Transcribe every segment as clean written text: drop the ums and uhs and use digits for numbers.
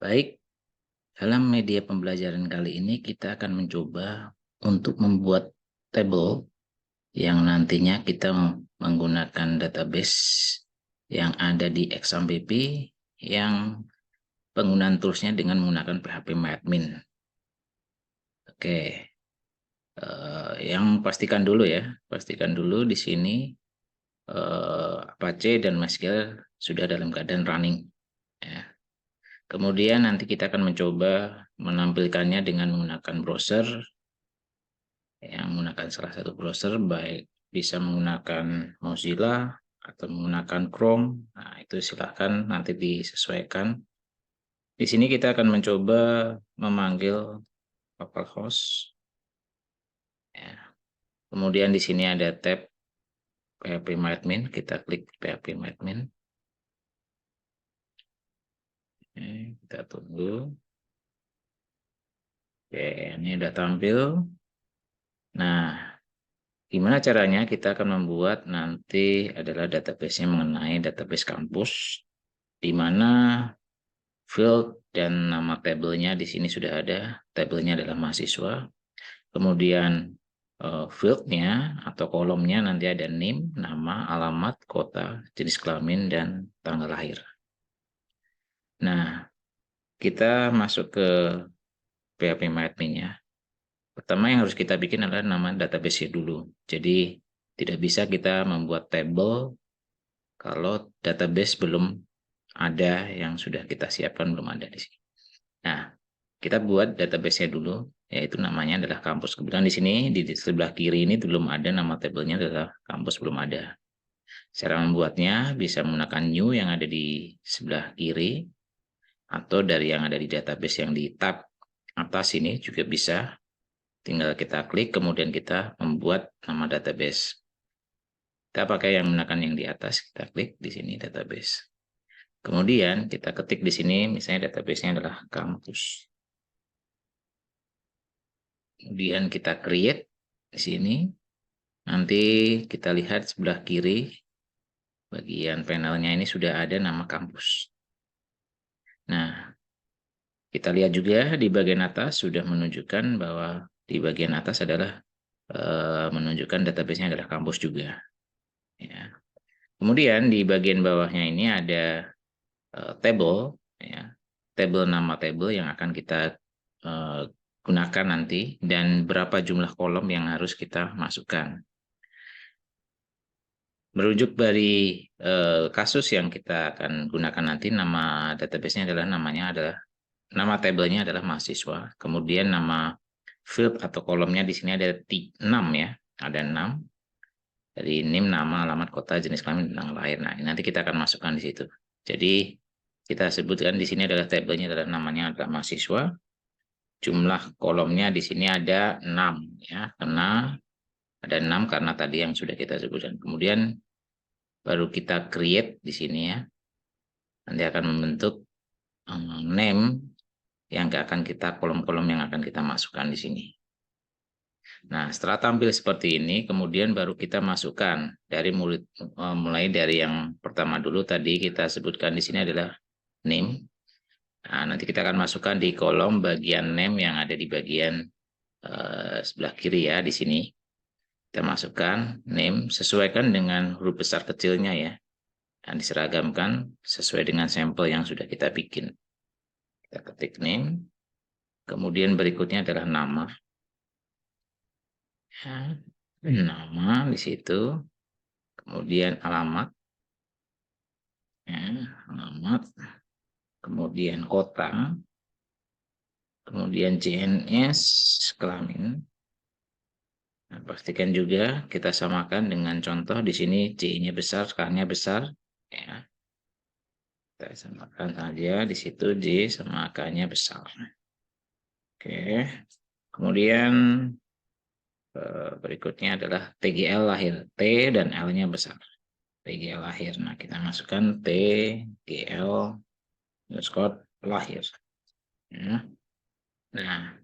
Baik, dalam media pembelajaran kali ini kita akan mencoba untuk membuat tabel yang nantinya kita menggunakan database yang ada di XAMPP yang penggunaan toolsnya dengan menggunakan phpMyAdmin. Oke, yang pastikan dulu ya, pastikan dulu di sini Apache dan MySQL sudah dalam keadaan running. Ya. Kemudian nanti kita akan mencoba menampilkannya dengan menggunakan browser, yang menggunakan salah satu browser, baik bisa menggunakan Mozilla atau menggunakan Chrome. Nah, itu silahkan nanti disesuaikan. Di sini kita akan mencoba memanggil localhost. Ya. Kemudian di sini ada tab phpMyAdmin, kita klik phpMyAdmin. Kita tunggu. Oke, ini udah tampil. Nah, gimana caranya? Kita akan membuat nanti adalah database-nya mengenai database kampus, di mana field dan nama tabelnya di sini sudah ada. Tabelnya adalah mahasiswa. Kemudian field-nya atau kolomnya nanti ada name, nama, alamat, kota, jenis kelamin, dan tanggal lahir. Nah, kita masuk ke phpMyAdmin-nya. Pertama yang harus kita bikin adalah nama database dulu. Jadi tidak bisa kita membuat tabel kalau database belum ada, yang sudah kita siapkan belum ada di sini. Nah, kita buat database-nya dulu, yaitu namanya adalah kampus. Kebetulan di sini di sebelah kiri ini belum ada, nama tabelnya adalah kampus, belum ada. Cara membuatnya bisa menggunakan new yang ada di sebelah kiri, atau dari yang ada di database yang di tab atas ini juga bisa. Tinggal kita klik, kemudian kita membuat nama database. Kita pakai yang menggunakan yang di atas, kita klik di sini database. Kemudian kita ketik di sini, misalnya database-nya adalah kampus. Kemudian kita create di sini. Nanti kita lihat sebelah kiri, bagian panelnya ini sudah ada nama kampus. Nah, kita lihat juga di bagian atas sudah menunjukkan bahwa di bagian atas adalah menunjukkan database-nya adalah kampus juga. Ya. Kemudian di bagian bawahnya ini ada table, ya, table nama table yang akan kita gunakan nanti, dan berapa jumlah kolom yang harus kita masukkan. Merujuk dari kasus yang kita akan gunakan nanti, nama database-nya adalah nama tabelnya adalah mahasiswa. Kemudian nama field atau kolomnya di sini ada 6 ya, ada 6. Dari name, nama, alamat, kota, jenis kelamin, dan tanggal lahir. Nah, nanti kita akan masukkan di situ. Jadi kita sebutkan di sini adalah tabelnya adalah namanya adalah mahasiswa. Jumlah kolomnya di sini ada 6 ya, karena ada 6 karena tadi yang sudah kita sebutkan. Kemudian baru kita create di sini ya. Nanti akan membentuk name yang akan kita, kolom-kolom yang akan kita masukkan di sini. Nah, setelah tampil seperti ini, kemudian baru kita masukkan dari mulai dari yang pertama dulu, tadi kita sebutkan di sini adalah name. Nah, nanti kita akan masukkan di kolom bagian name yang ada di bagian sebelah kiri ya, di sini. Kita masukkan name, sesuaikan dengan huruf besar kecilnya ya. Dan diseragamkan sesuai dengan sampel yang sudah kita bikin. Kita ketik name. Kemudian berikutnya adalah nama. Ya, nama di situ. Kemudian alamat. Ya, alamat. Kemudian kota. Kemudian CNS, kelamin. Nah, pastikan juga kita samakan dengan contoh di sini, C-nya besar, K-nya besar. Ya. Kita samakan saja di situ, J sama K-nya besar. Oke. Kemudian berikutnya adalah TGL lahir. T dan L-nya besar. TGL lahir. Nah, kita masukkan TGL underscore lahir. Ya. Nah,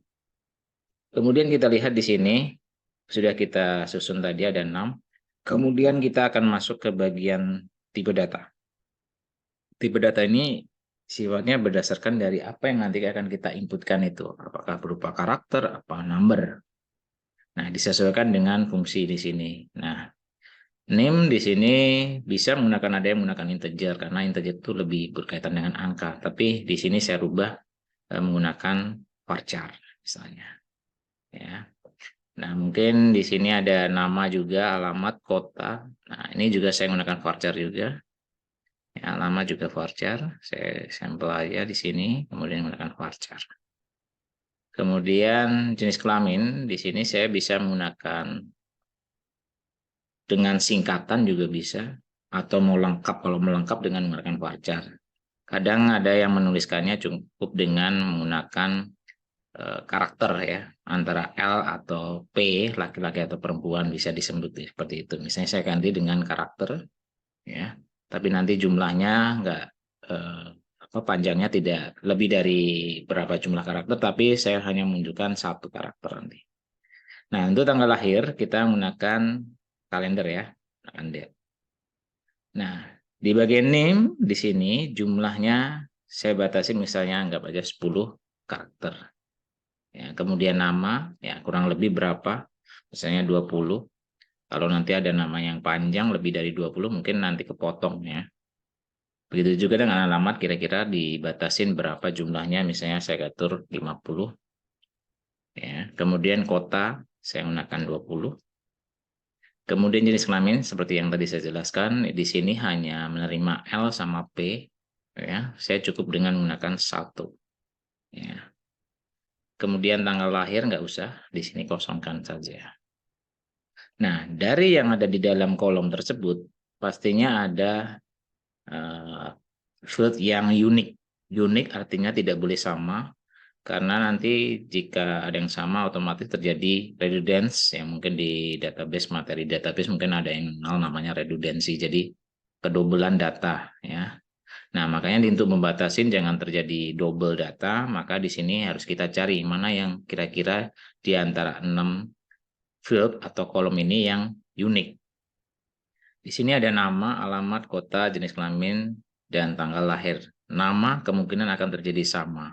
kemudian kita lihat di sini, sudah kita susun tadi ada 6. Kemudian kita akan masuk ke bagian tipe data. Tipe data ini Sifatnya berdasarkan dari apa yang nanti akan kita inputkan itu. Apakah berupa karakter, apa number. Nah, disesuaikan dengan fungsi di sini. Nah, name di sini bisa menggunakan, ada yang menggunakan integer karena integer itu lebih berkaitan dengan angka. Tapi di sini saya rubah menggunakan varchar misalnya. Ya. Nah, mungkin di sini ada nama juga, alamat, kota. Nah, ini juga saya menggunakan varchar juga. Ya, lama juga varchar, saya sampel aja di sini, kemudian menggunakan varchar. Kemudian jenis kelamin, di sini saya bisa menggunakan dengan singkatan juga bisa, atau mau lengkap, kalau melengkap dengan menggunakan varchar. Kadang ada yang menuliskannya cukup dengan menggunakan karakter ya, antara L atau P, laki-laki atau perempuan bisa disebut seperti itu. Misalnya saya ganti dengan karakter, ya, tapi nanti jumlahnya nggak panjangnya tidak lebih dari berapa jumlah karakter, tapi saya hanya menunjukkan satu karakter nanti. Nah, untuk tanggal lahir kita menggunakan kalender ya, kalender. Nah, di bagian name di sini jumlahnya saya batasi misalnya anggap aja 10 karakter. Ya, kemudian nama ya kurang lebih berapa? Misalnya 20. Kalau nanti ada nama yang panjang lebih dari 20 mungkin nanti kepotong ya. Begitu juga dengan alamat kira-kira dibatasin berapa jumlahnya, misalnya saya atur 50. Ya. Kemudian kota saya gunakan 20. Kemudian jenis kelamin seperti yang tadi saya jelaskan, di sini hanya menerima L sama P. Ya. Saya cukup dengan menggunakan 1. Ya. Kemudian tanggal lahir nggak usah, di sini kosongkan saja. Nah, dari yang ada di dalam kolom tersebut, pastinya ada field yang unik. Unik artinya tidak boleh sama, karena nanti jika ada yang sama otomatis terjadi redundancy yang mungkin di database, materi database mungkin ada yang namanya redundancy, jadi kedobelan data ya. Nah, makanya untuk membatasi jangan terjadi double data, maka di sini harus kita cari mana yang kira-kira di antara 6 field atau kolom ini yang unik. Di sini ada nama, alamat, kota, jenis kelamin, dan tanggal lahir. Nama kemungkinan akan terjadi sama.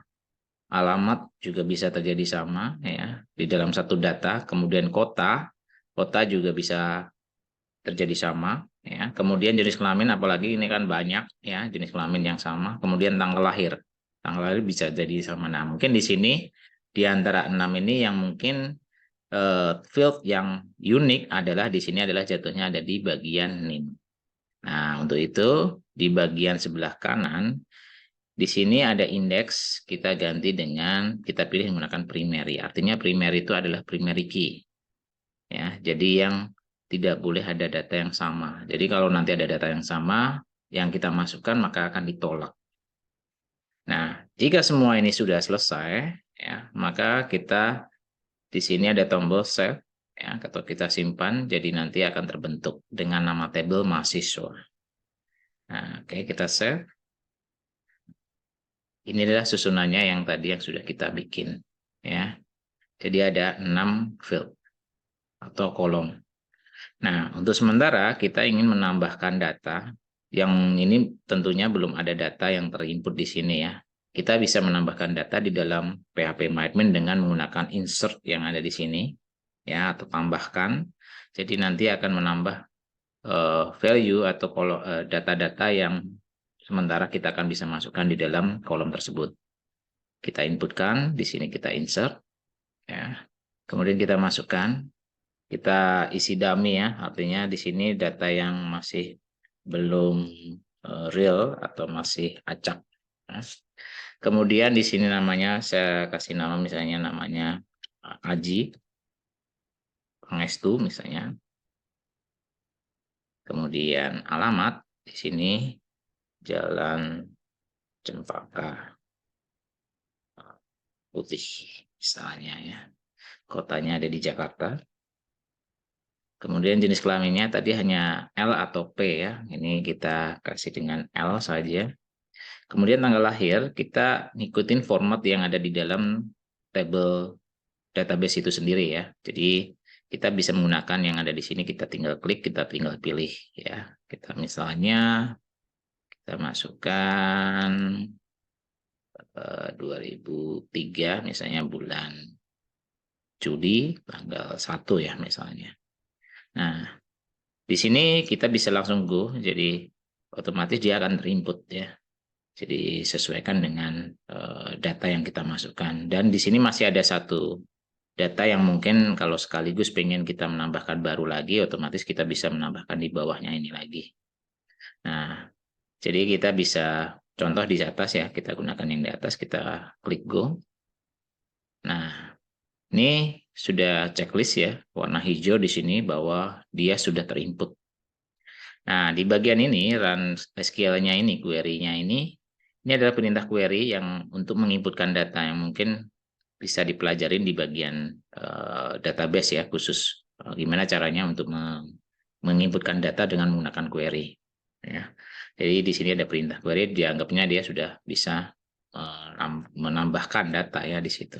Alamat juga bisa terjadi sama ya di dalam satu data. Kemudian kota, kota juga bisa terjadi sama ya. Kemudian jenis kelamin, apalagi ini kan banyak ya jenis kelamin yang sama. Kemudian tanggal lahir. Tanggal lahir bisa jadi sama. Nah, mungkin di sini di antara 6 ini yang mungkin field yang unik adalah di sini adalah jatuhnya ada di bagian name. Nah, untuk itu di bagian sebelah kanan di sini ada indeks, kita ganti dengan kita pilih menggunakan primary. Artinya primary itu adalah primary key. Ya, jadi yang tidak boleh ada data yang sama. Jadi kalau nanti ada data yang sama yang kita masukkan maka akan ditolak. Nah, jika semua ini sudah selesai ya, maka kita di sini ada tombol save ya, atau kita simpan, jadi nanti akan terbentuk dengan nama tabel mahasiswa. Nah, oke, kita save. Ini adalah susunannya yang tadi yang sudah kita bikin ya. Jadi ada 6 field atau kolom. Nah, untuk sementara kita ingin menambahkan data yang ini tentunya belum ada data yang terinput di sini ya. Kita bisa menambahkan data di dalam PHP MyAdmin dengan menggunakan insert yang ada di sini ya, atau tambahkan. Jadi nanti akan menambah value atau data-data yang sementara kita akan bisa masukkan di dalam kolom tersebut. Kita inputkan, di sini kita insert ya. Kemudian kita masukkan, kita isi dummy ya, artinya di sini data yang masih belum real atau masih acak. Nah, kemudian di sini namanya saya kasih nama misalnya namanya Aji Pangestu misalnya. Kemudian alamat di sini Jalan Cempaka Putih misalnya ya. Kotanya ada di Jakarta. Kemudian jenis kelaminnya tadi hanya L atau P ya. Ini kita kasih dengan L saja. Kemudian tanggal lahir kita ngikutin format yang ada di dalam tabel database itu sendiri ya. Jadi kita bisa menggunakan yang ada di sini, kita tinggal klik, kita tinggal pilih ya. Kita misalnya kita masukkan 2003 misalnya bulan Juli tanggal 1 ya misalnya. Nah, di sini kita bisa langsung go, jadi otomatis dia akan terinput ya. Jadi sesuaikan dengan data yang kita masukkan. Dan di sini masih ada satu data yang mungkin kalau sekaligus pengen kita menambahkan baru lagi, otomatis kita bisa menambahkan di bawahnya ini lagi. Nah, jadi kita bisa contoh di atas ya, kita gunakan yang di atas, kita klik go. Nah, ini sudah checklist ya, warna hijau di sini bahwa dia sudah terinput. Nah, di bagian ini run SQL-nya ini, query-nya ini adalah perintah query yang untuk menginputkan data yang mungkin bisa dipelajarin di bagian database ya, khusus gimana caranya untuk menginputkan data dengan menggunakan query. Ya. Jadi di sini ada perintah query, dianggapnya dia sudah bisa menambahkan data ya di situ.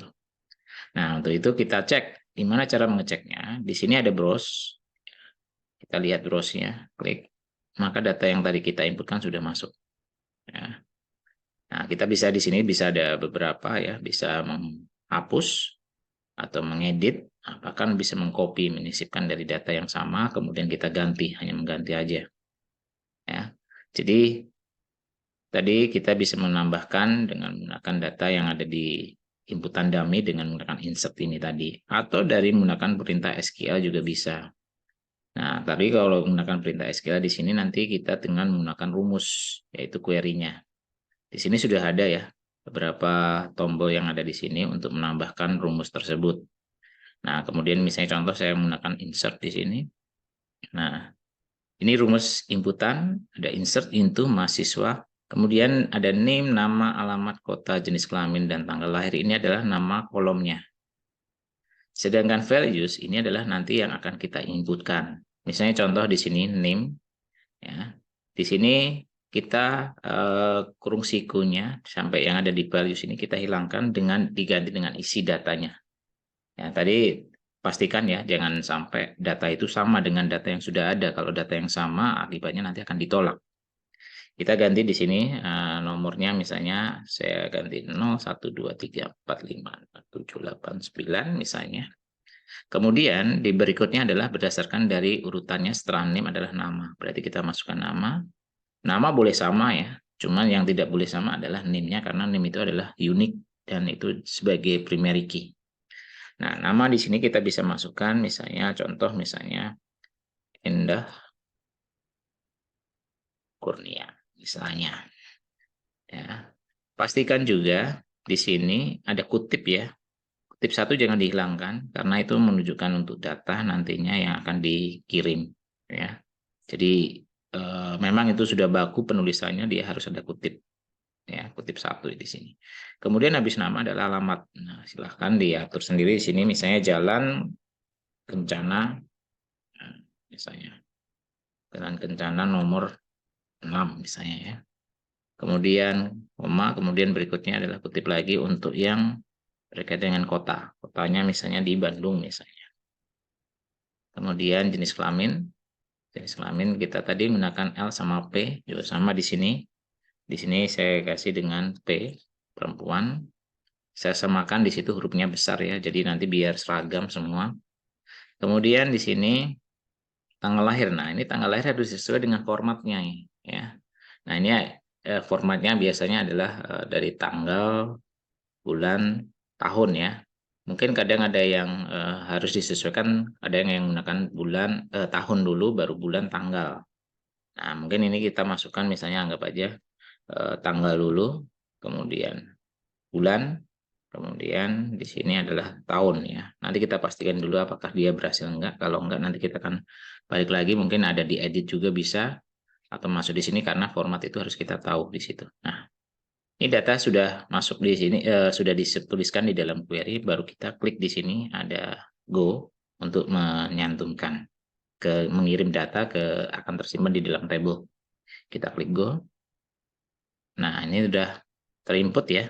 Nah, untuk itu kita cek gimana cara mengeceknya. Di sini ada browse. Kita lihat browse-nya, klik. Maka data yang tadi kita inputkan sudah masuk. Ya. Nah, kita bisa di sini bisa ada beberapa ya, bisa menghapus atau mengedit, bahkan bisa mengcopy, menyisipkan dari data yang sama, kemudian kita ganti, hanya mengganti aja. Ya. Jadi tadi kita bisa menambahkan dengan menggunakan data yang ada di inputan dummy dengan menggunakan insert ini tadi, atau dari menggunakan perintah SQL juga bisa. Nah, tapi kalau menggunakan perintah SQL di sini nanti kita dengan menggunakan rumus, yaitu query-nya. Di sini sudah ada ya beberapa tombol yang ada di sini untuk menambahkan rumus tersebut. Nah, kemudian misalnya contoh saya menggunakan insert di sini. Nah, ini rumus inputan, ada insert into mahasiswa. Kemudian ada name, nama, alamat, kota, jenis kelamin, dan tanggal lahir. Ini adalah nama kolomnya. Sedangkan values ini adalah nanti yang akan kita inputkan. Misalnya contoh di sini name, ya. Di sini kita kurung sikunya sampai yang ada di values ini kita hilangkan dengan diganti dengan isi datanya. Ya, tadi pastikan ya jangan sampai data itu sama dengan data yang sudah ada. Kalau data yang sama akibatnya nanti akan ditolak. Kita ganti di sini nomornya misalnya saya ganti 0, 1, 2, 3, 4, 5, 6, 7, 8, 9 misalnya. Kemudian di berikutnya adalah berdasarkan dari urutannya setelah name adalah nama. Berarti kita masukkan nama. Nama boleh sama ya. Cuman yang tidak boleh sama adalah name-nya karena name itu adalah unik dan itu sebagai primary key. Nah, nama di sini kita bisa masukkan misalnya contoh misalnya Endah Kurnia misalnya. Ya. Pastikan juga di sini ada kutip ya. Kutip satu jangan dihilangkan karena itu menunjukkan untuk data nantinya yang akan dikirim ya. Jadi memang itu sudah baku penulisannya dia harus ada kutip ya, kutip satu di sini. Kemudian habis nama adalah alamat. Nah, silahkan diatur sendiri di sini misalnya Jalan Kencana misalnya. Jalan Kencana nomor 6 misalnya ya. Kemudian koma, kemudian berikutnya adalah kutip lagi untuk yang berkaitan dengan kota. Kotanya misalnya di Bandung misalnya. Kemudian jenis kelamin. Jenis kelamin kita tadi menggunakan L sama P, juga sama di sini. Di sini saya kasih dengan P, perempuan. Saya samakan di situ hurufnya besar ya, jadi nanti biar seragam semua. Kemudian di sini tanggal lahir. Nah, ini tanggal lahir harus sesuai dengan formatnya ya. Nah, ini formatnya biasanya adalah dari tanggal, bulan, tahun ya. Mungkin kadang ada yang harus disesuaikan, ada yang menggunakan bulan, tahun dulu, baru bulan, tanggal. Nah, mungkin ini kita masukkan misalnya anggap aja tanggal dulu, kemudian bulan, kemudian di sini adalah tahun ya. Nanti kita pastikan dulu apakah dia berhasil enggak. Kalau enggak nanti kita akan balik lagi, mungkin ada di edit juga bisa atau masuk di sini karena format itu harus kita tahu di situ. Nah, ini data sudah masuk di sini, sudah dituliskan di dalam query, baru kita klik di sini ada go untuk menyantumkan mengirim data akan tersimpan di dalam table. Kita klik go. Nah, ini sudah terinput ya.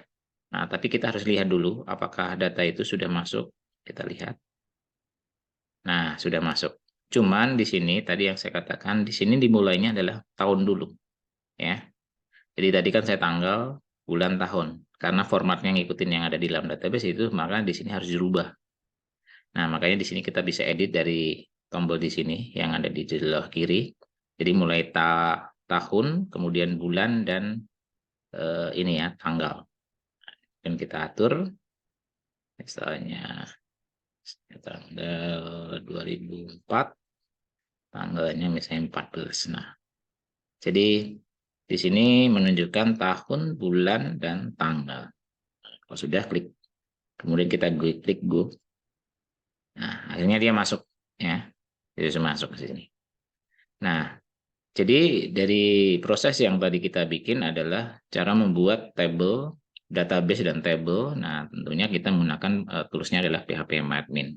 Nah, tapi kita harus lihat dulu apakah data itu sudah masuk. Kita lihat. Nah, sudah masuk. Cuman di sini tadi yang saya katakan di sini dimulainya adalah tahun dulu ya. Jadi tadi kan saya tanggal, bulan, tahun. Karena formatnya ngikutin yang ada di dalam database itu, maka di sini harus dirubah. Nah, makanya di sini kita bisa edit dari tombol di sini yang ada di sebelah kiri. Jadi mulai tahun, kemudian bulan, dan ini ya, tanggal. Dan kita atur, misalnya tanggal 2004, tanggalnya misalnya 14. Nah, jadi di sini menunjukkan tahun, bulan, dan tanggal. Kalau sudah, klik. Kemudian kita klik go. Nah, akhirnya dia masuk ya. Dia sudah masuk ke sini. Nah, jadi dari proses yang tadi kita bikin adalah cara membuat table, database dan table. Nah, tentunya kita menggunakan toolsnya adalah PHP-MyAdmin.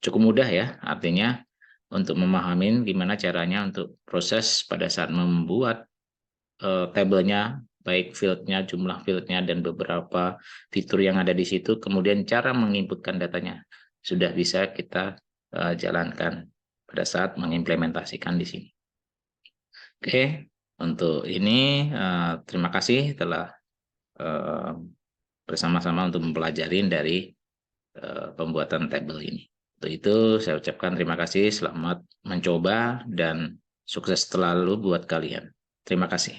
Cukup mudah ya, artinya untuk memahami gimana caranya untuk proses pada saat membuat tabelnya, baik fieldnya, jumlah fieldnya, dan beberapa fitur yang ada di situ, kemudian cara menginputkan datanya sudah bisa kita jalankan pada saat mengimplementasikan di sini. Oke, untuk ini terima kasih telah bersama-sama untuk mempelajari dari pembuatan tabel ini. Untuk itu saya ucapkan terima kasih, selamat mencoba, dan sukses selalu buat kalian. Terima kasih.